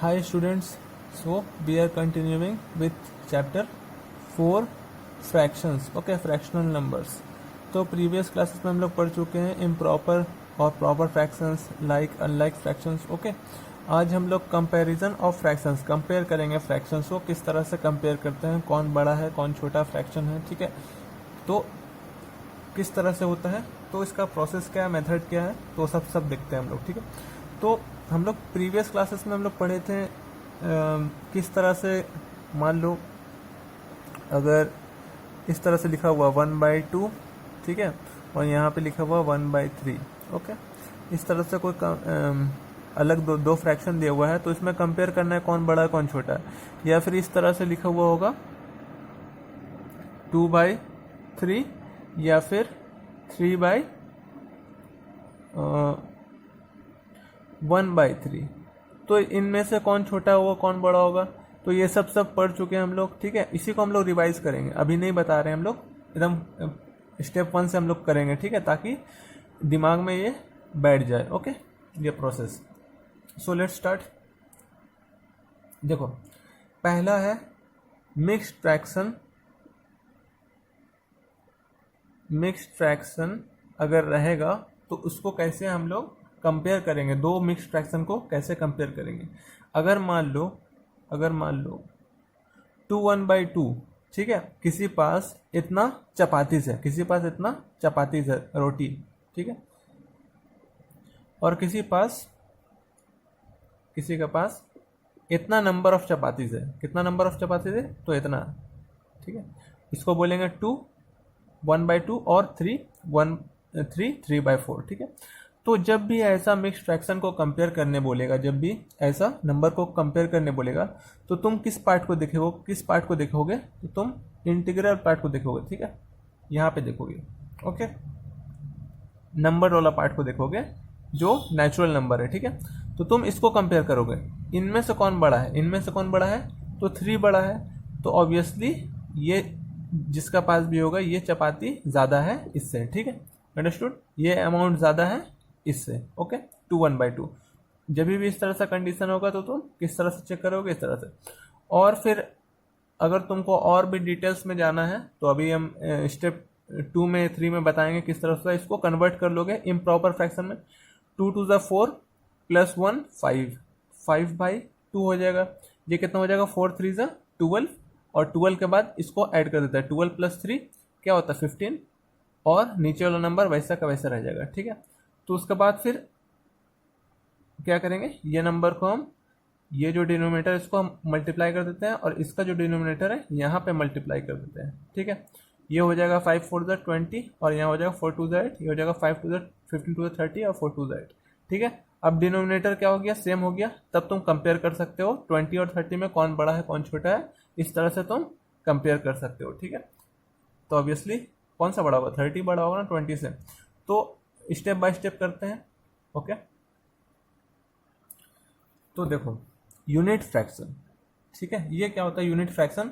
Hi students, so we are continuing with chapter 4 fractions, okay, fractional numbers. तो previous classes में हम लोग पढ़ चुके हैं इम्प्रॉपर और proper fractions, like unlike fractions, okay. आज हम लोग कंपैरिजन ऑफ फ्रैक्शंस, कंपेयर करेंगे फ्रैक्शंस को, किस तरह से कंपेयर करते हैं, कौन बड़ा है कौन छोटा फ्रैक्शन है, ठीक है। तो किस तरह से होता है, तो इसका प्रोसेस क्या है, मेथड क्या है, तो सब देखते हैं हम लोग, ठीक है। तो हम लोग प्रीवियस क्लासेस में हम लोग पढ़े थे किस तरह से, मान लो अगर इस तरह से लिखा हुआ 1/2, ठीक है, और यहाँ पे लिखा हुआ 1/3, ओके। इस तरह से कोई अलग दो फ्रैक्शन दिया हुआ है, तो इसमें कंपेयर करना है कौन बड़ा है कौन छोटा है। या फिर इस तरह से लिखा हुआ होगा 2/3 या फिर 1/3, तो इनमें से कौन छोटा होगा कौन बड़ा होगा, तो ये सब पढ़ चुके हैं हम लोग, ठीक है। इसी को हम लोग रिवाइज करेंगे, अभी नहीं बता रहे हैं हम लोग, एकदम स्टेप 1 से हम लोग करेंगे, ठीक है, ताकि दिमाग में ये बैठ जाए, ओके, ये प्रोसेस। So let's start. देखो, पहला है मिक्स्ड फ्रैक्शन। मिक्स्ड फ्रैक्शन अगर रहेगा तो उसको कैसे हम लोग कंपेयर करेंगे, दो मिक्स्ड फ्रैक्शन को कैसे कंपेयर करेंगे। अगर मान लो 2/1/2, ठीक है, किसी पास इतना चपातीस है, रोटी, ठीक है, और किसी के पास इतना नंबर ऑफ चपातीस है, कितना नंबर ऑफ चपातीस है, तो इतना, ठीक है। इसको बोलेंगे 1/2 और 3/4, ठीक है। तो जब भी ऐसा मिक्स्ड फ्रैक्शन को कंपेयर करने बोलेगा, जब भी ऐसा नंबर को कंपेयर करने बोलेगा, तो तुम किस पार्ट को देखोगे, तो तुम इंटीग्रल पार्ट को देखोगे, ठीक है, यहाँ पे देखोगे, ओके, नंबर वाला पार्ट को देखोगे जो नेचुरल नंबर है, ठीक है। तो तुम इसको कंपेयर करोगे, इनमें से कौन बड़ा है, तो 3 बड़ा है, तो ऑब्वियसली ये जिसका पास भी होगा ये चपाती ज़्यादा है इससे, ठीक है, अंडरस्टूड, ये अमाउंट ज़्यादा है इससे, ओके, 1/2। जब भी इस तरह से कंडीशन होगा तो तुम किस तरह से चेक करोगे, इस तरह से। और फिर अगर तुमको और भी डिटेल्स में जाना है तो अभी हम स्टेप 2 में 3 में बताएंगे किस तरह से इसको कन्वर्ट कर लोगे इम्प्रॉपर फ्रैक्शन में। 2 2 4 + 1 5, 5/2 हो जाएगा। ये कितना हो जाएगा, 4 3 12, और 12 के बाद इसको ऐड कर देता है, 12 + 3 क्या होता है 15, और नीचे वाला नंबर वैसा का वैसा रह जाएगा, ठीक है। तो उसके बाद फिर क्या करेंगे, ये नंबर को हम, ये जो डिनोमिनेटर इसको हम मल्टीप्लाई कर देते हैं, और इसका जो डिनोमिनेटर है यहाँ पे मल्टीप्लाई कर देते हैं, ठीक है। ये हो जाएगा 5 4 20, और यहाँ हो जाएगा 4 2 8, ये हो जाएगा 5 2 15 2 30, और 4 2 8, ठीक है। अब डिनोमिनेटर क्या हो गया, सेम हो गया, तब तुम कंपेयर कर सकते हो 20 और 30 में कौन बड़ा है कौन छोटा है, इस तरह से तुम कंपेयर कर सकते हो, ठीक है। तो ऑब्वियसली कौन सा बड़ा होगा, 30 बड़ा होगा ना 20 से। तो स्टेप बाय स्टेप करते हैं, ओके। तो देखो, यूनिट फ्रैक्शन, ठीक है, ये क्या होता है यूनिट फ्रैक्शन,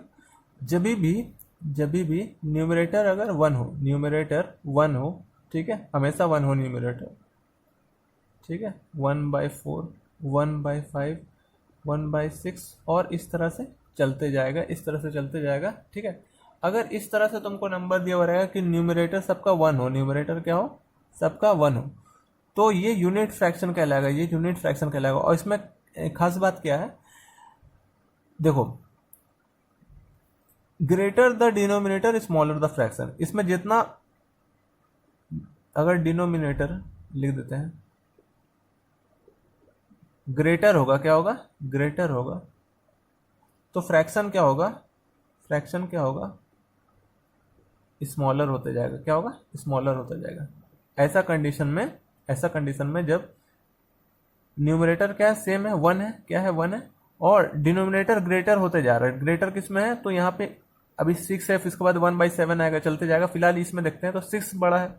जब भी न्यूमरेटर अगर 1 हो, ठीक है, हमेशा 1 हो न्यूमरेटर, ठीक है, 1/4 1/5 1/6, और इस तरह से चलते जाएगा, ठीक है। अगर इस तरह से तुमको नंबर दिया हुआ रहेगा कि न्यूमरेटर सबका 1 हो, न्यूमरेटर क्या हो, सबका 1 हो, तो ये यूनिट फ्रैक्शन कहलाएगा। और इसमें खास बात क्या है, देखो, greater the denominator smaller the fraction, इसमें जितना, अगर डिनोमिनेटर लिख देते हैं ग्रेटर होगा, क्या होगा, ग्रेटर होगा, तो फ्रैक्शन क्या होगा, स्मॉलर होते जाएगा, क्या होगा, स्मॉलर होता जाएगा। ऐसा कंडीशन में जब न्यूमरेटर क्या है, सेम है, 1 है, क्या है, 1 है, और डिनोमिनेटर ग्रेटर होते जा रहा है, ग्रेटर किस में है, तो यहाँ पे अभी 6 है, फिर इसके बाद 1/7 आएगा, चलते जाएगा, फिलहाल इसमें देखते हैं, तो 6 बड़ा है,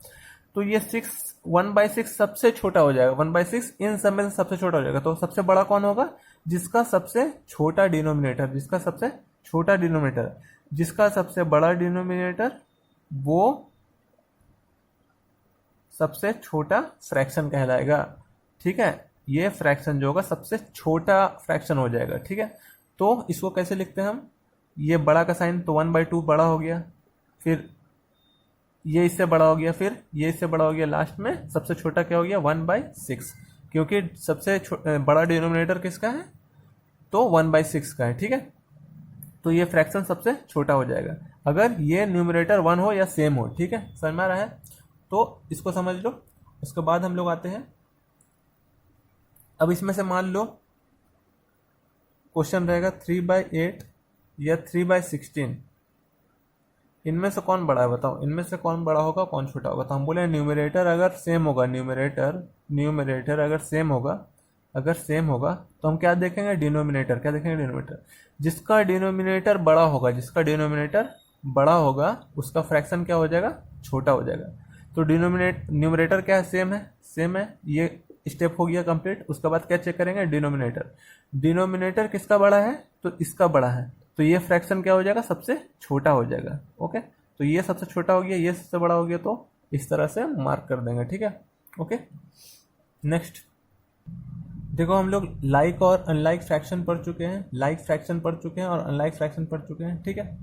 तो ये 1/6 सबसे छोटा हो जाएगा, 1/6 इन सब में से सबसे छोटा हो जाएगा। तो सबसे बड़ा कौन होगा, जिसका सबसे छोटा डिनोमिनेटर, जिसका सबसे बड़ा डिनोमिनेटर वो सबसे छोटा फ्रैक्शन कहलाएगा, ठीक है। ये फ्रैक्शन जो होगा सबसे छोटा फ्रैक्शन हो जाएगा, ठीक है। तो इसको कैसे लिखते हैं हम, ये बड़ा का साइन तो 1/2 बड़ा हो गया, फिर ये इससे बड़ा हो गया, फिर ये इससे बड़ा हो गया, लास्ट में सबसे छोटा क्या हो गया 1/6, क्योंकि सबसे बड़ा डिनोमिनेटर किसका है तो 1/6 का है, ठीक है। तो ये फ्रैक्शन सबसे छोटा हो जाएगा अगर ये न्यूमरेटर 1 हो या सेम हो, ठीक है, समझ में आ रहा है। तो इसको समझ लो। उसके बाद हम लोग आते हैं, अब इसमें से मान लो क्वेश्चन रहेगा 3/8 या 3/16, इनमें से कौन बड़ा है बताओ, इनमें से कौन बड़ा होगा कौन छोटा होगा। तो हम बोले न्यूमरेटर अगर सेम होगा, न्यूमरेटर अगर सेम होगा तो हम क्या देखेंगे, डिनोमिनेटर, क्या देखेंगे, डिनोमिनेटर। जिसका डिनोमिनेटर बड़ा होगा उसका फ्रैक्शन क्या हो जाएगा, छोटा हो जाएगा। तो न्यूमरेटर क्या है, सेम है, ये स्टेप हो गया कंप्लीट। उसके बाद क्या चेक करेंगे, डिनोमिनेटर किसका बड़ा है तो इसका बड़ा है, तो ये फ्रैक्शन क्या हो जाएगा, सबसे छोटा हो जाएगा। ओके, तो ये सबसे छोटा हो गया, ये सबसे बड़ा हो गया, तो इस तरह से मार्क कर देंगे, ठीक है। ओके, नेक्स्ट देखो, हम लोग लाइक और अनलाइक फ्रैक्शन पढ़ चुके हैं, और अनलाइक फ्रैक्शन पढ़ चुके हैं, ठीक है।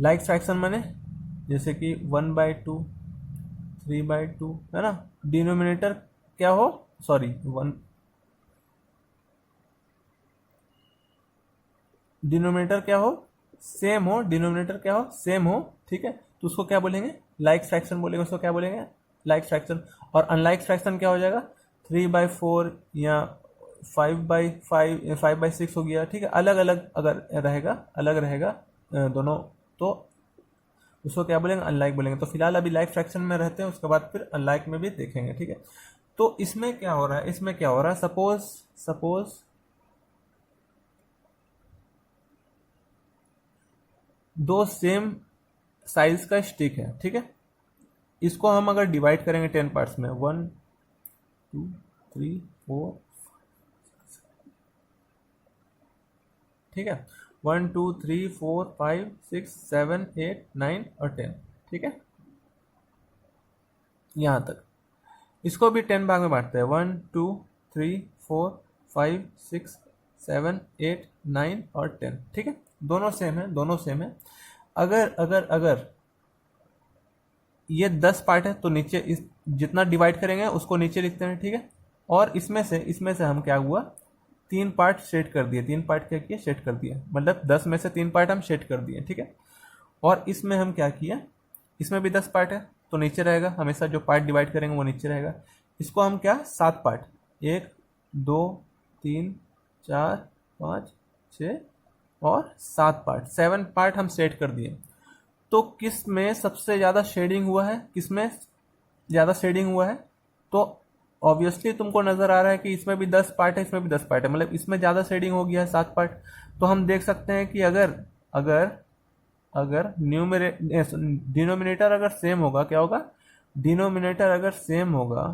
लाइक फ्रैक्शन माने जैसे कि 1/2, 3/2 है ना, डिनोमिनेटर क्या हो, डिनोमिनेटर क्या हो, सेम हो, ठीक है। तो उसको क्या बोलेंगे, लाइक फ्रैक्शन बोलेंगे, उसको क्या बोलेंगे, लाइक फ्रैक्शन। और अनलाइक फ्रैक्शन क्या हो जाएगा, 3/4 या 5/6 हो गया, ठीक है। अलग अलग अगर रहेगा दोनों, तो उसको क्या बोलेंगे, अनलाइक बोलेंगे। तो फिलहाल अभी लाइक फ्रैक्शन में रहते हैं, उसके बाद फिर अनलाइक में भी देखेंगे, ठीक है। तो इसमें क्या हो रहा है, सपोज दो सेम साइज का स्टिक है, ठीक है। इसको हम अगर डिवाइड करेंगे 10 पार्ट्स में, 1 2 3 4, ठीक है, 1 2 3 4 5 6 7 8 9 और 10, ठीक है, यहां तक। इसको भी 10 भाग में बांटते हैं, 1 2 3 4 5 6 7 8 9 और 10, ठीक है। दोनों सेम है। अगर ये 10 पार्ट है तो नीचे इस जितना डिवाइड करेंगे उसको नीचे लिखते हैं, ठीक है। और इसमें से हम क्या हुआ, 3 पार्ट सेट कर दिए, 3 पार्ट क्या किए, सेट कर दिए, मतलब 10 में से 3 पार्ट हम सेट कर दिए, ठीक है। और इसमें हम क्या किया, इसमें भी 10 पार्ट है तो नीचे रहेगा, हमेशा जो पार्ट डिवाइड करेंगे वो नीचे रहेगा। इसको हम क्या, 7 पार्ट, 1 2 3 4 5 6 और 7 पार्ट, 7 पार्ट हम सेट कर दिए। तो किस में सबसे ज़्यादा शेडिंग हुआ है, तो ऑब्वियसली तुमको नज़र आ रहा है कि इसमें भी 10 पार्ट है, इसमें भी 10 पार्ट है, मतलब इसमें ज़्यादा शेडिंग हो गया है, 7 पार्ट। तो हम देख सकते हैं कि अगर डिनोमिनेटर अगर सेम होगा, क्या होगा, डिनोमिनेटर अगर सेम होगा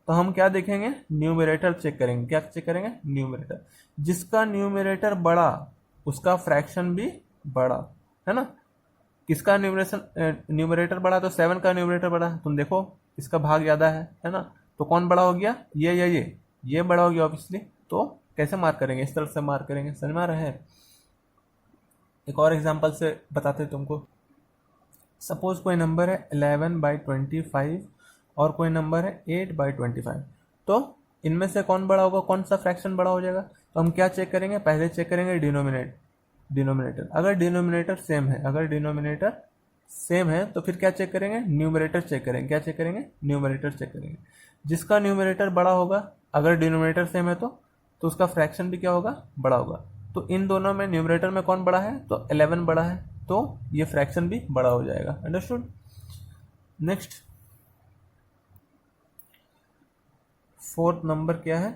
तो हम क्या देखेंगे, न्यूमरेटर चेक करेंगे, क्या चेक करेंगे, न्यूमरेटर। जिसका न्यूमरेटर बड़ा उसका फ्रैक्शन भी बड़ा, है ना। किसका न्यूमरेटर बड़ा, तो 7 का न्यूमरेटर बड़ा, तुम देखो इसका भाग ज़्यादा है ना, तो कौन बड़ा हो गया, ये बड़ा हो गया ऑब्वियसली। तो कैसे मार्क करेंगे, इस तरह से मार्क करेंगे, समझ में आ रहा है। एक और एग्जांपल से बताते हैं तुमको। सपोज कोई नंबर है 11/25 और कोई नंबर है 8/25, तो इनमें से कौन बड़ा होगा, कौन सा फ्रैक्शन बड़ा हो जाएगा। तो हम क्या चेक करेंगे, पहले चेक करेंगे डिनोमिनेटर। अगर डिनोमिनेटर सेम है तो फिर क्या चेक करेंगे, न्यूमरेटर चेक करेंगे, क्या चेक करेंगे, न्यूमरेटर चेक करेंगे। जिसका न्यूमरेटर बड़ा होगा अगर डिनोमिनेटर सेम है तो उसका फ्रैक्शन भी क्या होगा, बड़ा होगा। तो इन दोनों में न्यूमरेटर में कौन बड़ा है, तो 11 बड़ा है, तो ये फ्रैक्शन भी बड़ा हो जाएगा। अंडरस्टूड। नेक्स्ट 4th नंबर क्या है,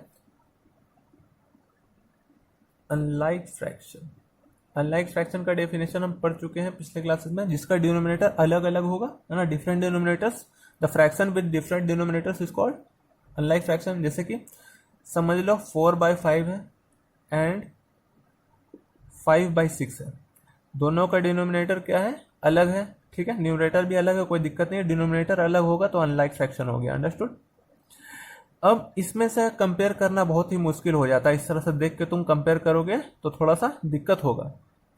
अनलाइक फ्रैक्शन का डेफिनेशन हम पढ़ चुके हैं पिछले क्लासेस में। जिसका डिनोमिनेटर अलग अलग होगा, है ना, different denominators, the fraction with different denominators is called unlike fraction. जैसे कि समझ लो 4/5 है एंड 5/6 है, दोनों का डिनोमिनेटर क्या है, अलग है, ठीक है। न्यूमरेटर भी अलग है, कोई दिक्कत नहीं है, डिनोमिनेटर अलग होगा तो अनलाइक फ्रैक्शन हो गया। अंडरस्टूड। अब इसमें से कंपेयर करना बहुत ही मुश्किल हो जाता है, इस तरह से देख के तुम कंपेयर करोगे तो थोड़ा सा दिक्कत होगा।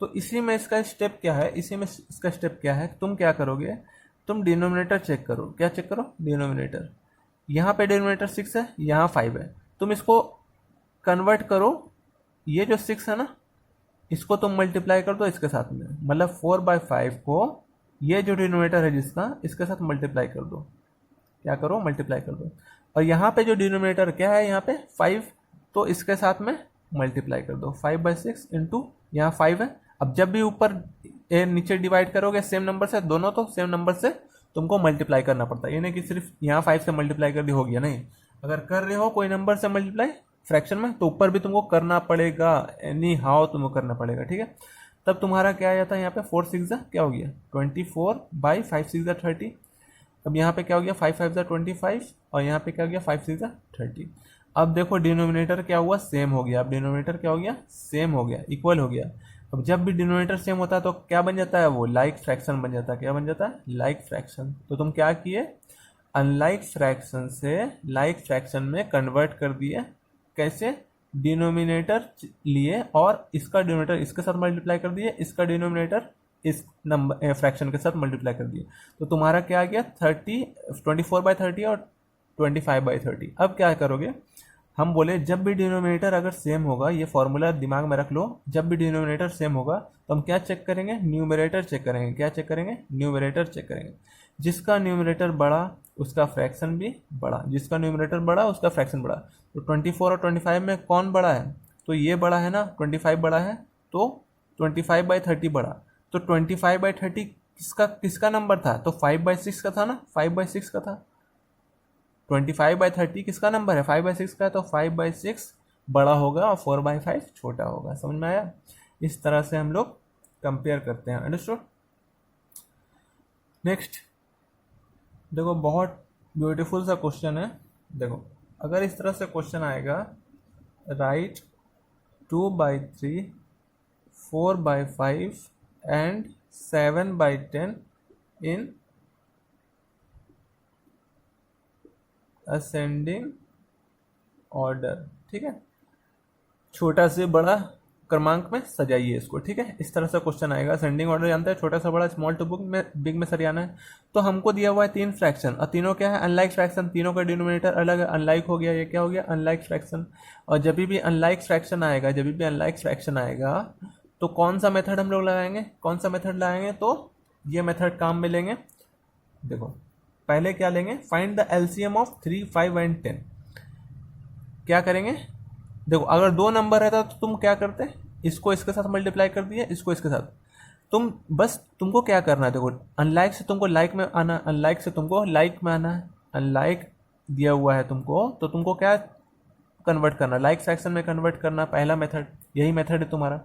तो इसी में इसका स्टेप क्या है, इसी में इसका स्टेप क्या है, तुम क्या करोगे, तुम डिनोमिनेटर चेक करो। क्या चेक करो? डिनोमिनेटर। यहाँ पे डिनोमिनेटर 6 है, यहाँ 5 है, तुम इसको कन्वर्ट करो। ये जो 6 है ना, इसको तुम मल्टीप्लाई कर दो इसके साथ में, मतलब 4/5 को ये जो डिनोमिनेटर है जिसका, इसके साथ मल्टीप्लाई कर दो। क्या करो? मल्टीप्लाई कर दो। और यहाँ पे जो डिनोमिनेटर क्या है, यहाँ पे 5, तो इसके साथ में मल्टीप्लाई कर दो। 5/6 इंटू यहाँ 5 है। अब जब भी ऊपर नीचे डिवाइड करोगे सेम नंबर से, दोनों तो सेम नंबर से तुमको मल्टीप्लाई करना पड़ता है। ये नहीं कि सिर्फ यहाँ 5 से मल्टीप्लाई कर दी हो गया, नहीं। अगर कर रहे हो कोई नंबर से मल्टीप्लाई फ्रैक्शन में, तो ऊपर भी तुमको करना पड़ेगा, एनी हाउ तुमको करना पड़ेगा, ठीक है। तब तुम्हारा क्या आ जाता है, यहाँ पे 4 6 क्या हो गया 24/5 6 30। अब यहाँ पे क्या हो गया 5 5 25, और यहाँ पे क्या हो गया 5 6 30। अब देखो डिनोमिनेटर क्या हुआ, सेम हो गया। अब डिनोमिनेटर क्या हो गया, सेम हो गया, इक्वल हो गया। अब जब भी डिनोमिनेटर सेम होता है तो क्या बन जाता है, वो लाइक फ्रैक्शन बन जाता है। क्या बन जाता है? Like fraction. तो तुम क्या किए, अनलाइक फ्रैक्शन से लाइक फ्रैक्शन में कन्वर्ट कर दिए। कैसे? डिनोमिनेटर लिए और इसका डिनोमिनेटर इसके साथ मल्टीप्लाई कर दिए, इसका डिनोमिनेटर इस नंबर फ्रैक्शन के साथ मल्टीप्लाई कर दिए। तो तुम्हारा क्या आ गया 24/30 और 25/30। अब क्या करोगे, हम बोले जब भी डिनोमिनेटर अगर सेम होगा, ये फॉर्मूला दिमाग में रख लो, जब भी डिनोमिनेटर सेम होगा तो हम क्या चेक करेंगे, न्यूमरेटर चेक करेंगे। क्या चेक करेंगे? न्यूमरेटर चेक करेंगे। जिसका न्यूमरेटर बड़ा उसका फ्रैक्शन भी बड़ा, जिसका न्यूमरेटर बड़ा उसका फ्रैक्शन बड़ा। तो 24 और 25 में कौन बड़ा है, तो ये बड़ा है ना, 25 बड़ा है, तो 25/30 बड़ा। तो 25/30 किसका किसका नंबर था, तो 5/6 का था ना, 5/6 का था। 25/30 किसका नंबर है, 5/6 का है, तो 5/6 बड़ा होगा और 4/5 छोटा होगा। समझ में आया? इस तरह से हम लोग कंपेयर करते हैं। अंडरस्टूड? नेक्स्ट देखो, बहुत ब्यूटीफुल सा क्वेश्चन है। देखो, अगर इस तरह से क्वेश्चन आएगा, right 2/3 4/5 and 7/10 in ascending order, ठीक है। छोटा से बड़ा क्रमांक में सजाइए इसको, ठीक है। इस तरह से क्वेश्चन आएगा। असेंडिंग ऑर्डर जानते हैं, छोटा सा बड़ा, स्मॉल टू बिग में सरियाना है। तो हमको दिया हुआ है 3 फ्रैक्शन, और तीनों क्या है, अनलाइक फ्रैक्शन। तीनों का डिनोमिनेटर अलग है, अनलाइक हो गया। ये क्या हो गया, अनलाइक फ्रैक्शन। और जब भी अनलाइक फ्रैक्शन आएगा, जब भी अनलाइक फ्रैक्शन आएगा, तो कौन सा मेथड हम लोग लगाएंगे, कौन सा मेथड लगाएंगे, तो ये मेथड काम में लेंगे। देखो, पहले क्या लेंगे, find the LCM of 3 5 and 10। क्या करेंगे, देखो अगर 2 नंबर रहता तो तुम क्या करते, इसको इसके साथ मल्टीप्लाई कर दिए, इसको इसके साथ। तुम बस तुमको क्या करना है, देखो अनलाइक से तुमको लाइक में आना, अनलाइक से तुमको लाइक में आना है। अनलाइक दिया हुआ है तुमको, तो तुमको क्या कन्वर्ट करना, लाइक फ्रैक्शन में कन्वर्ट करना। पहला मेथड, यही मेथड है तुम्हारा।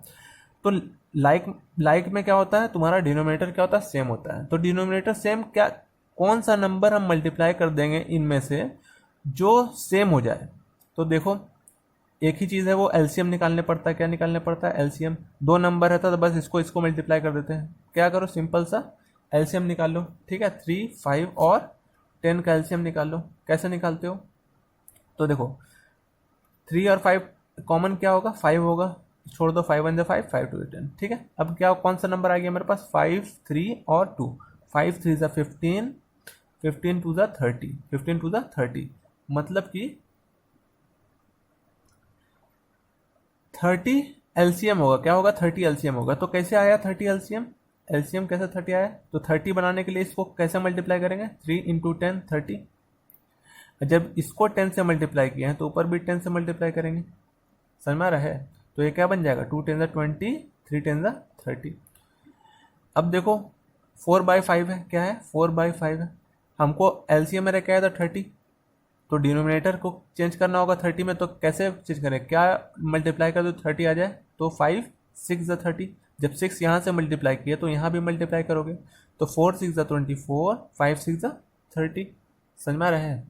तो लाइक में क्या होता है, तुम्हारा डिनोमिनेटर क्या होता है, सेम होता है। तो डिनोमिनेटर सेम, क्या कौन सा नंबर हम मल्टीप्लाई कर देंगे इनमें से जो सेम हो जाए। तो देखो, एक ही चीज़ है, वो एलसीएम निकालने पड़ता है। क्या निकालने पड़ता है, एलसीएम। 2 नंबर रहता है तो बस इसको मल्टीप्लाई कर देते हैं। क्या करो, सिंपल सा एलसीएम निकाल लो, ठीक है। 3 5 और 10 का एलसीएम निकाल लो। कैसे निकालते हो, तो देखो 3 और 5 कॉमन क्या होगा, 5 होगा, छोड़ दो, 5 1 जा 5 5 2 10, ठीक है। अब क्या, कौन सा नंबर आ गया मेरे पास, 5 3 और 2। 5 3 जा 15, 15 2 जा 30, 15 2 जा 30, मतलब कि 30 एलसीएम होगा। क्या होगा, 30 एलसीएम होगा। तो कैसे आया 30 एलसीएम, एलसीएम कैसे 30 आया, तो 30 बनाने के लिए इसको कैसे मल्टीप्लाई करेंगे, 3 इंटू 10 30। जब इसको 10 से मल्टीप्लाई किया है तो ऊपर भी 10 से मल्टीप्लाई करेंगे। समझ में आ रहा है? तो ये क्या बन जाएगा, 2 10 20, 3 10 30। अब देखो 4/5 है, क्या है 4/5 है। हमको एलसीएम मेरा क्या है, तो 30। तो डिनोमिनेटर को चेंज करना होगा 30 में, तो कैसे चेंज करें, क्या मल्टीप्लाई कर दो 30 आ जाए, तो 5 6 जा 30। जब 6 यहाँ से मल्टीप्लाई किया तो यहाँ भी मल्टीप्लाई करोगे, तो 4 6 जा 24, 5 6 जा 30। समझ में आ रहा है?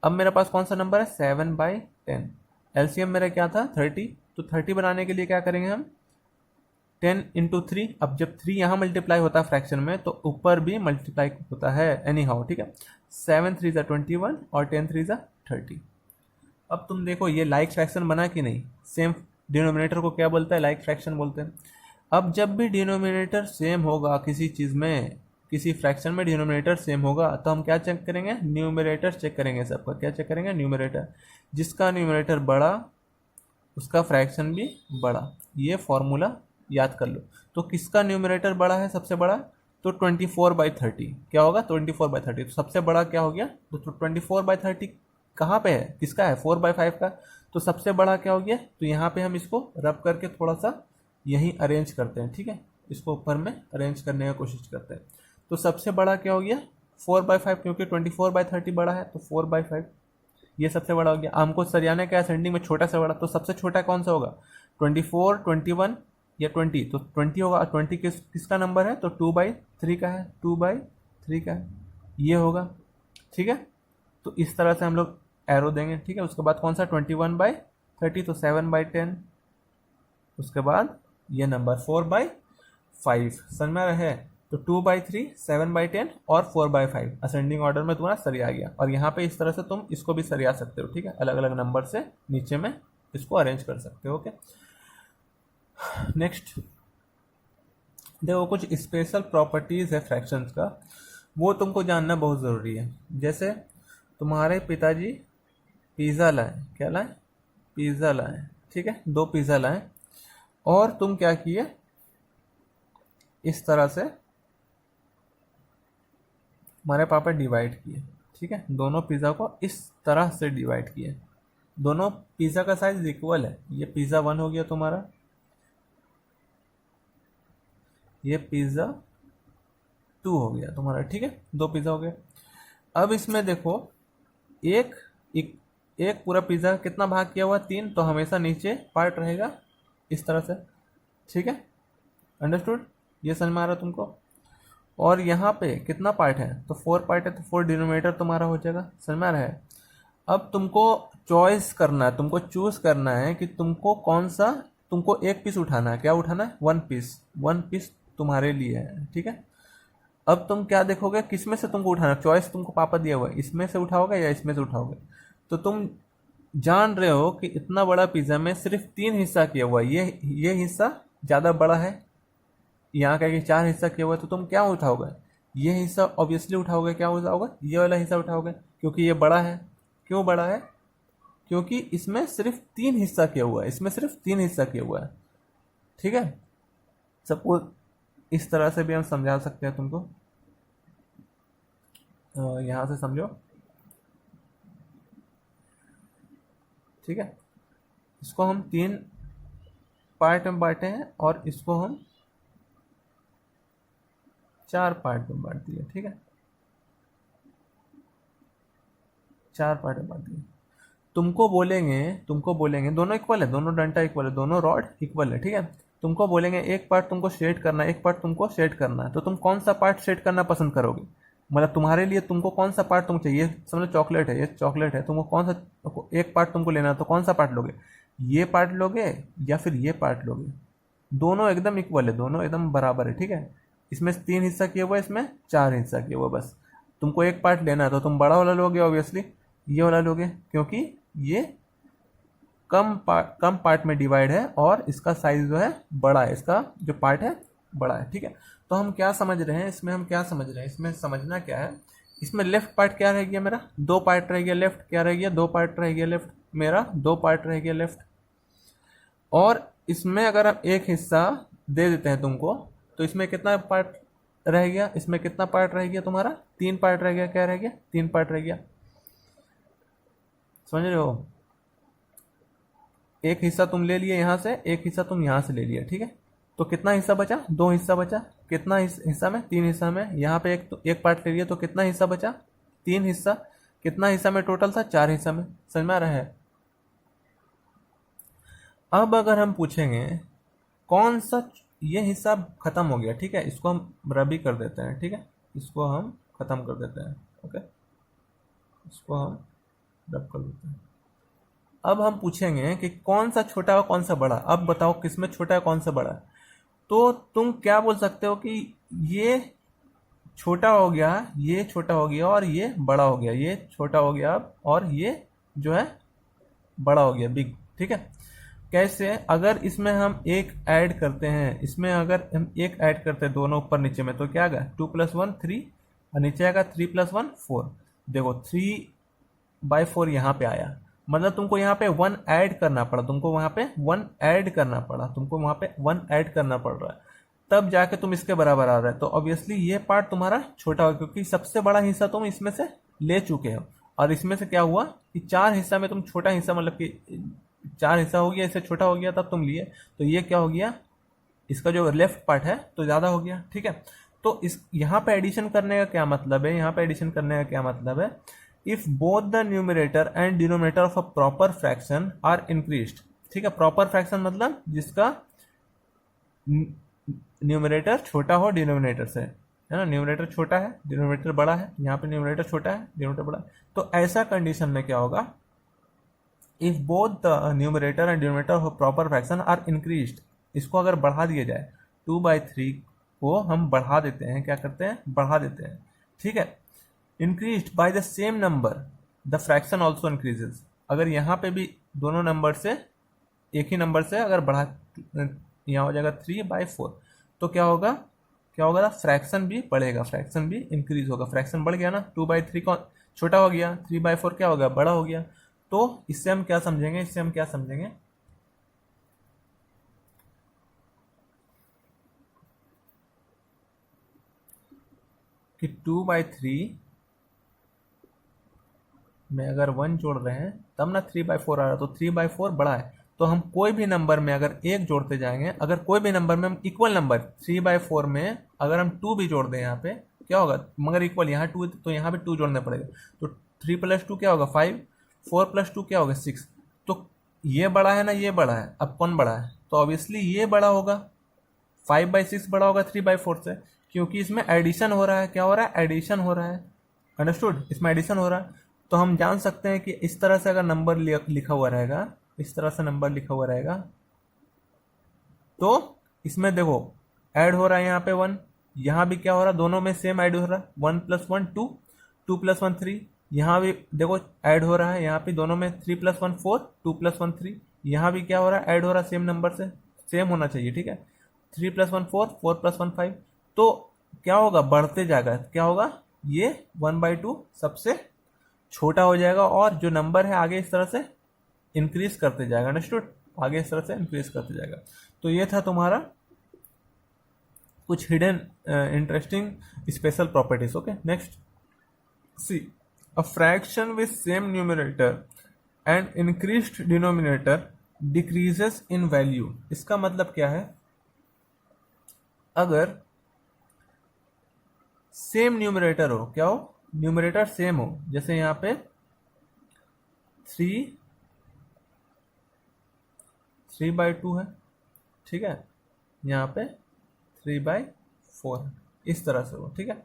अब मेरे पास कौन सा नंबर है, 7/10। एलसीएम मेरा क्या था 30, तो 30 बनाने के लिए क्या करेंगे हम, 10 इंटू 3। अब जब 3 यहाँ मल्टीप्लाई होता है फ्रैक्शन में, तो ऊपर भी मल्टीप्लाई होता है, एनी हाउ, ठीक है। 7 3 जा 21 और 10 3 जा 30। अब तुम देखो ये लाइक फ्रैक्शन बना कि नहीं, सेम डिनोमिनेटर को क्या बोलता है, लाइक फ्रैक्शन बोलते हैं। अब जब भी डिनोमिनेटर सेम होगा किसी चीज़ में, किसी फ्रैक्शन में डिनोमिनेटर सेम होगा, तो हम क्या चेक करेंगे, न्यूमरेटर चेक करेंगे सबका। क्या चेक करेंगे, न्यूमरेटर। जिसका न्यूमरेटर बड़ा उसका फ्रैक्शन भी बड़ा, ये फॉर्मूला याद कर लो। तो किसका न्यूमरेटर बड़ा है, सबसे बड़ा, तो 24/30 क्या होगा, 24/30। तो सबसे बड़ा क्या हो गया, तो 24/30 कहाँ पे है, किसका है, 4/5 का। तो सबसे बड़ा क्या हो गया, तो यहाँ पे हम इसको रब करके थोड़ा सा यहीं अरेंज करते हैं, ठीक है, इसको ऊपर में अरेंज करने की कोशिश करते हैं। तो सबसे बड़ा क्या हो गया, 4/5, क्योंकि 24/30 बड़ा है, तो 4/5 ये सबसे बड़ा हो गया। हमको सरियाने का असेंडिंग में छोटा से बड़ा, तो सबसे छोटा कौन सा होगा, 24, 21 या 20, तो 20 होगा। 20 किसका नंबर है, तो 2/3 का है, 2/3 का है, ये होगा, ठीक है। तो इस तरह से हम लोग एरो देंगे, ठीक है। उसके बाद कौन सा, 21/30, तो 7/10। उसके बाद ये नंबर 4/5, समझ में रहे। तो 2/3, 7/10 और 4/5 असेंडिंग ऑर्डर में तुम्हारा सरिया गया। और यहाँ पे इस तरह से तुम इसको भी सरिया सकते हो, ठीक है, अलग अलग नंबर से नीचे में इसको अरेंज कर सकते हो। ओके, नेक्स्ट देखो कुछ स्पेशल प्रॉपर्टीज है फ्रैक्शंस का, वो तुमको जानना बहुत ज़रूरी है। जैसे तुम्हारे पिताजी पिज़्ज़ा लाए, क्या लाए, पिज़्ज़ा लाए, ठीक है, 2 पिज़्ज़ा लाए, और तुम क्या किए, इस तरह से हमारे पापा डिवाइड किए, ठीक है, दोनों पिज़्ज़ा को इस तरह से डिवाइड किए। दोनों पिज़्ज़ा का साइज इक्वल है, ये पिज़्ज़ा 1 हो गया तुम्हारा, ये पिज़्ज़ा 2 हो गया तुम्हारा, ठीक है, 2 पिज़्ज़ा हो गया। अब इसमें देखो एक एक, एक पूरा पिज़्ज़ा कितना भाग किया हुआ, 3, तो हमेशा नीचे पार्ट रहेगा इस तरह से, ठीक है, अंडरस्टूड, ये समझ में आ रहा तुमको। और यहाँ पे कितना पार्ट है, तो 4 पार्ट है, तो 4 डिनोमिनेटर तुम्हारा हो जाएगा, समझ में आ रहा है। अब तुमको चॉइस करना है, तुमको चूज करना है कि तुमको कौन सा, तुमको एक पीस उठाना है, क्या उठाना है, 1 पीस तुम्हारे लिए है, ठीक है। अब तुम क्या देखोगे, किस में से तुमको उठाना, चॉइस तुमको पापा दिया हुआ है, इसमें से उठाओगे या इसमें से उठाओगे। तो तुम जान रहे हो कि इतना बड़ा पिज्ज़ा में सिर्फ 3 हिस्सा किया हुआ है, ये हिस्सा ज़्यादा बड़ा है, यहाँ का कि 4 हिस्सा किया हुआ है, तो तुम क्या उठाओगे, ये हिस्सा ऑब्वियसली उठाओगे, क्या उठाओगे, ये वाला हिस्सा उठाओगे, क्योंकि ये बड़ा है। क्यों बड़ा है, क्योंकि इसमें सिर्फ 3 हिस्सा किया हुआ है, इसमें सिर्फ 3 हिस्सा किया हुआ है, ठीक है। सपोज इस तरह से भी हम समझा सकते हैं तुमको, यहाँ से समझो, ठीक है। इसको हम 3 पार्ट में बांटे हैं और इसको हम 4 पार्ट में बांट दिए, ठीक है, 4 पार्ट में बांट दिए। तुमको बोलेंगे दोनों इक्वल है, दोनों डंटा इक्वल है, दोनों रॉड इक्वल है, ठीक है। तुमको बोलेंगे एक पार्ट तुमको शेड करना है, एक पार्ट तुमको शेड करना है, तो तुम कौन सा पार्ट शेड करना पसंद करोगे, मतलब तुम्हारे लिए तुमको कौन सा पार्ट तुमको चाहिए, समझो चॉकलेट है, ये चॉकलेट है, तुमको कौन सा एक पार्ट तुमको लेना है, तो कौन सा पार्ट लोगे, ये पार्ट लोगे या फिर ये पार्ट लोगे। दोनों एकदम इक्वल है, दोनों एकदम बराबर है, ठीक है। इसमें 3 हिस्सा किया हुआ है, इसमें 4 हिस्सा किया हुआ, बस तुमको एक पार्ट लेना है, तो तुम बड़ा वाला लोगे ऑब्वियसली, ये वाला लोगे, क्योंकि ये कम पार्ट में डिवाइड है और इसका साइज जो है बड़ा है, इसका जो पार्ट है बड़ा है, ठीक है। तो हम क्या समझ रहे हैं इसमें, हम क्या समझ रहे हैं इसमें, समझना क्या है, इसमें लेफ्ट पार्ट क्या रह गया मेरा, 2 पार्ट रह गया, लेफ्ट क्या रह गया, 2 पार्ट रह गया, लेफ्ट मेरा 2 पार्ट रह गया लेफ्ट। और इसमें अगर हम एक हिस्सा दे देते हैं तुमको, तो इसमें कितना पार्ट रह गया, इसमें कितना पार्ट रह गया तुम्हारा, 3 पार्ट रह गया, क्या रह गया, 3 पार्ट रह गया, समझ रहे हो। एक हिस्सा तुम ले लिए यहाँ से, एक हिस्सा तुम यहाँ से ले लिया, ठीक है। तो कितना हिस्सा बचा, 2 हिस्सा बचा, कितना हिस्सा में, 3 हिस्सा में, यहाँ पे एक पार्ट ले लिया, तो कितना हिस्सा बचा, 3 हिस्सा, कितना हिस्सा में टोटल था, 4 हिस्सा में, समझ में आ रहा है। अब अगर हम पूछेंगे कौन सा, ये हिस्सा खत्म हो गया, ठीक है, इसको हम रबी कर देते हैं, ठीक है, इसको हम खत्म कर देते हैं, ओके, इसको हम रब कर देते हैं। अब हम पूछेंगे कि कौन सा छोटा और कौन सा बड़ा, अब बताओ किसमें छोटा है कौन सा बड़ा है। तो तुम क्या बोल सकते हो कि ये छोटा हो गया, ये छोटा हो गया और ये बड़ा हो गया, ये छोटा हो गया अब, और ये जो है बड़ा हो गया, बिग। ठीक है, कैसे? अगर इसमें हम एक ऐड करते हैं, इसमें अगर हम एक ऐड करते हैं दोनों ऊपर नीचे में, तो क्या आएगा? 2 + 1 3, और नीचे आएगा 3 + 1 4। देखो 3/4 यहाँ पे आया, मतलब तुमको यहाँ पे 1 ऐड करना पड़ा, तुमको वहाँ पे 1 ऐड करना पड़ा, तुमको वहाँ पे 1 ऐड करना पड़ रहा है, तब जाके तुम इसके बराबर आ रहा है। तो ऑब्वियसली ये पार्ट तुम्हारा छोटा होगा, क्योंकि सबसे बड़ा हिस्सा तुम इसमें से ले चुके हो। और इसमें से क्या हुआ कि 4 हिस्सा में तुम छोटा हिस्सा, मतलब कि 4 हिस्सा हो गया, इससे छोटा हो गया, तब तुम लिए, तो ये क्या हो गया? इसका जो लेफ्ट पार्ट है तो ज़्यादा हो गया। ठीक है, तो इस यहाँ पे एडिशन करने का क्या मतलब है? यहाँ पे एडिशन करने का क्या मतलब है? If both the numerator and denominator of a proper fraction are increased. ठीक है, प्रॉपर फ्रैक्शन मतलब जिसका न्यूमरेटर छोटा हो डिनोमिनेटर से, है ना? न्यूमरेटर छोटा है, डिनोमिनेटर बड़ा है, यहाँ पे न्यूमरेटर छोटा है, डिनोमिनेटर बड़ा है। तो ऐसा कंडीशन में क्या होगा? If both the numerator and denominator of proper fraction are increased, इसको अगर बढ़ा दिया जाए, 2/3 को हम बढ़ा देते हैं, क्या करते हैं? बढ़ा देते हैं। ठीक है, increased by the same number the fraction also increases. अगर यहाँ पे भी दोनों नंबर से, एक ही नंबर से अगर बढ़ा, यहाँ हो जाएगा 3/4, तो क्या होगा? क्या होगा? फ्रैक्शन भी बढ़ेगा, फ्रैक्शन भी इंक्रीज होगा। फ्रैक्शन बढ़ गया ना, 2/3 का छोटा हो गया, 3/4 क्या हो गया? बड़ा हो गया। तो इससे हम क्या समझेंगे? इससे हम क्या समझेंगे कि 2/3 में अगर 1 जोड़ रहे हैं तब ना 3/4 आ रहा है, तो 3/4 बड़ा है। तो हम कोई भी नंबर में अगर एक जोड़ते जाएंगे, अगर कोई भी नंबर में हम इक्वल नंबर 3/4 में अगर हम 2 भी जोड़ दें, यहाँ पे क्या होगा? मगर इक्वल यहाँ 2, तो यहाँ पे 2 जोड़ने पड़ेगा, तो 3 + 2 क्या होगा? 5, 4 + 2 क्या होगा? 6। तो ये बड़ा है ना, ये बड़ा है, अब कौन बड़ा है? तो ऑब्वियसली ये बड़ा होगा, 5/6 बड़ा होगा 3/4 से, क्योंकि इसमें एडिशन हो रहा है। क्या हो रहा है? एडिशन हो रहा है। अंडरस्टूड? इसमें एडिशन हो रहा है। तो हम जान सकते हैं कि इस तरह से अगर नंबर लिखा हुआ रहेगा, इस तरह से नंबर लिखा हुआ रहेगा, तो इसमें देखो ऐड हो रहा है यहाँ पे 1, यहाँ भी क्या हो रहा है? दोनों में सेम ऐड हो रहा है, 1 + 1 2, 2 + 1 3। यहाँ भी देखो ऐड हो रहा है, यहाँ पे दोनों में 3 + 1 4, 2 + 1 3। यहाँ भी क्या हो रहा है? ऐड हो रहा है सेम नंबर से, सेम होना चाहिए। ठीक है, 3 + 1 4, 4 + 1 5। तो क्या होगा? बढ़ते जाएगा। क्या होगा? ये 1/2 सबसे छोटा हो जाएगा, और जो नंबर है आगे इस तरह से इंक्रीज करते जाएगा। अंडरस्टूड? आगे इस तरह से इंक्रीज करते जाएगा। तो ये था तुम्हारा कुछ hidden interesting special properties. Okay, next see, a fraction with same numerator and increased denominator decreases in value. इसका मतलब क्या है? अगर सेम न्यूमरेटर हो, क्या हो? न्यूमरेटर सेम हो, जैसे यहाँ पे 3/2 है, ठीक है, यहाँ पे 3/4 है, इस तरह से हो। ठीक है,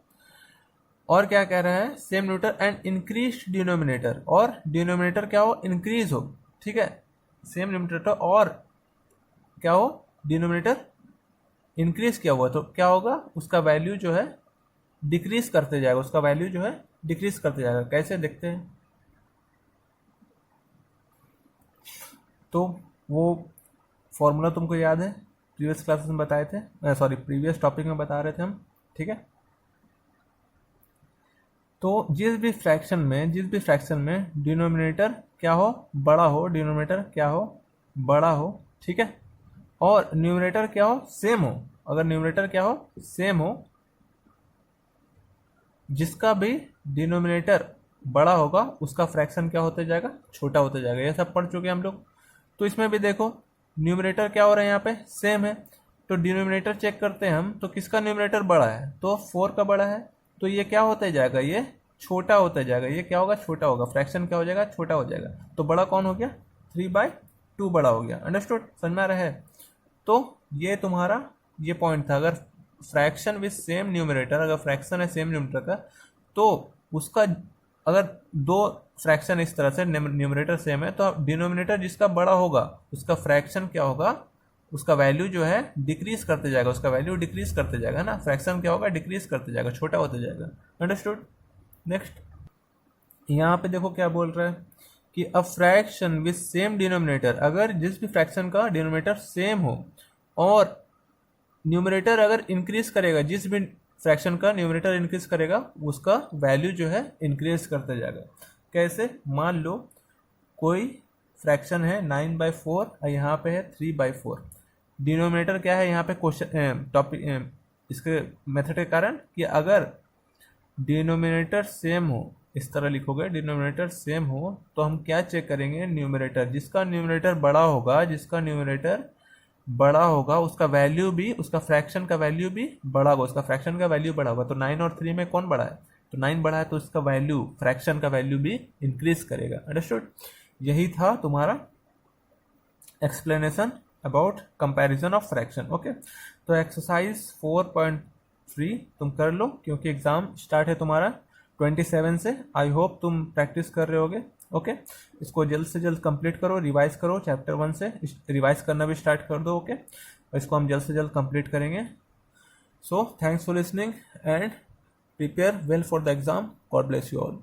और क्या कह रहा है? Same numerator and increase denominator, और डिनोमिनेटर क्या हो? इंक्रीज हो। ठीक है, सेम न्यूमरेटर और क्या हो? डिनोमिनेटर इंक्रीज किया हुआ, तो क्या होगा? उसका वैल्यू जो है डिक्रीज करते जाएगा, उसका वैल्यू जो है डिक्रीज करते जाएगा। कैसे? देखते हैं। तो वो फॉर्मूला तुमको याद है, प्रीवियस क्लासेस में बताए थे, सॉरी प्रीवियस टॉपिक में बता रहे थे हम। ठीक है, तो जिस भी फ्रैक्शन में डिनोमिनेटर क्या हो? बड़ा हो, डिनोमिनेटर क्या हो? बड़ा हो। ठीक है, और न्यूमरेटर क्या हो? सेम हो। अगर न्यूमरेटर क्या हो? सेम हो, जिसका भी डिनोमिनेटर बड़ा होगा उसका फ्रैक्शन क्या होते जाएगा? छोटा होते जाएगा। ये सब पढ़ चुके हैं हम लोग। तो इसमें भी देखो न्यूमरेटर क्या हो रहा है? यहाँ पे सेम है, तो डिनोमिनेटर चेक करते हैं हम, तो किसका न्यूमरेटर बड़ा है? तो 4 का बड़ा है, तो ये क्या होता जाएगा? ये छोटा होता जाएगा। ये क्या होगा? छोटा होगा। फ्रैक्शन क्या हो जाएगा? छोटा हो जाएगा। तो बड़ा कौन हो गया? 3/2 बड़ा हो गया। अंडरस्टूड? समझ में आ रहा है? तो ये तुम्हारा ये पॉइंट था। अगर फ्रैक्शन विथ सेम न्यूमरेटर, अगर फ्रैक्शन है सेम न्यूमरेटर का, तो उसका अगर दो फ्रैक्शन इस तरह से न्यूमरेटर सेम है, तो डिनोमिनेटर जिसका बड़ा होगा उसका फ्रैक्शन क्या होगा? उसका वैल्यू जो है डिक्रीज करते जाएगा, उसका वैल्यू डिक्रीज करते जाएगा ना। फ्रैक्शन क्या होगा? डिक्रीज करते जाएगा, छोटा होते जाएगा। अंडरस्टूड? नेक्स्ट यहाँ पे देखो क्या बोल रहा है कि a fraction with same denominator, अगर जिस भी फ्रैक्शन का डिनोमिनेटर सेम हो और न्यूमरेटर अगर इंक्रीज करेगा, जिस भी फ्रैक्शन का न्यूमरेटर इंक्रीज करेगा उसका वैल्यू जो है इंक्रीज करता जाएगा। कैसे? मान लो कोई फ्रैक्शन है 9/4 और यहाँ पे है 3/4। डिनोमिनेटर क्या है यहाँ पे क्वेश्चन टॉपिक इसके मेथड के कारण कि अगर डिनोमिनेटर सेम हो, इस तरह लिखोगे डिनोमिनेटर सेम हो, तो हम क्या चेक करेंगे? न्यूमरेटर, जिसका न्यूमरेटर बड़ा होगा, जिसका न्यूमरेटर बड़ा होगा उसका वैल्यू भी, उसका फ्रैक्शन का वैल्यू भी बड़ा होगा, उसका फ्रैक्शन का वैल्यू बड़ा होगा। तो 9 और 3 में कौन बड़ा है? तो 9 बड़ा है तो इसका वैल्यू, फ्रैक्शन का वैल्यू भी इंक्रीज करेगा। अंडरस्टूड? यही था तुम्हारा explanation about comparison of fraction. Okay, तो एक्सरसाइज 4.3 तुम कर लो क्योंकि एग्जाम स्टार्ट है तुम्हारा 27 से। आई होप तुम प्रैक्टिस कर रहे होगे। ओके, इसको जल्द से जल्द कंप्लीट करो, रिवाइज करो, चैप्टर 1 से रिवाइज करना भी स्टार्ट कर दो। ओके, और इसको हम जल्द से जल्द कंप्लीट करेंगे। So thanks for listening and prepare well for the exam. God bless you all.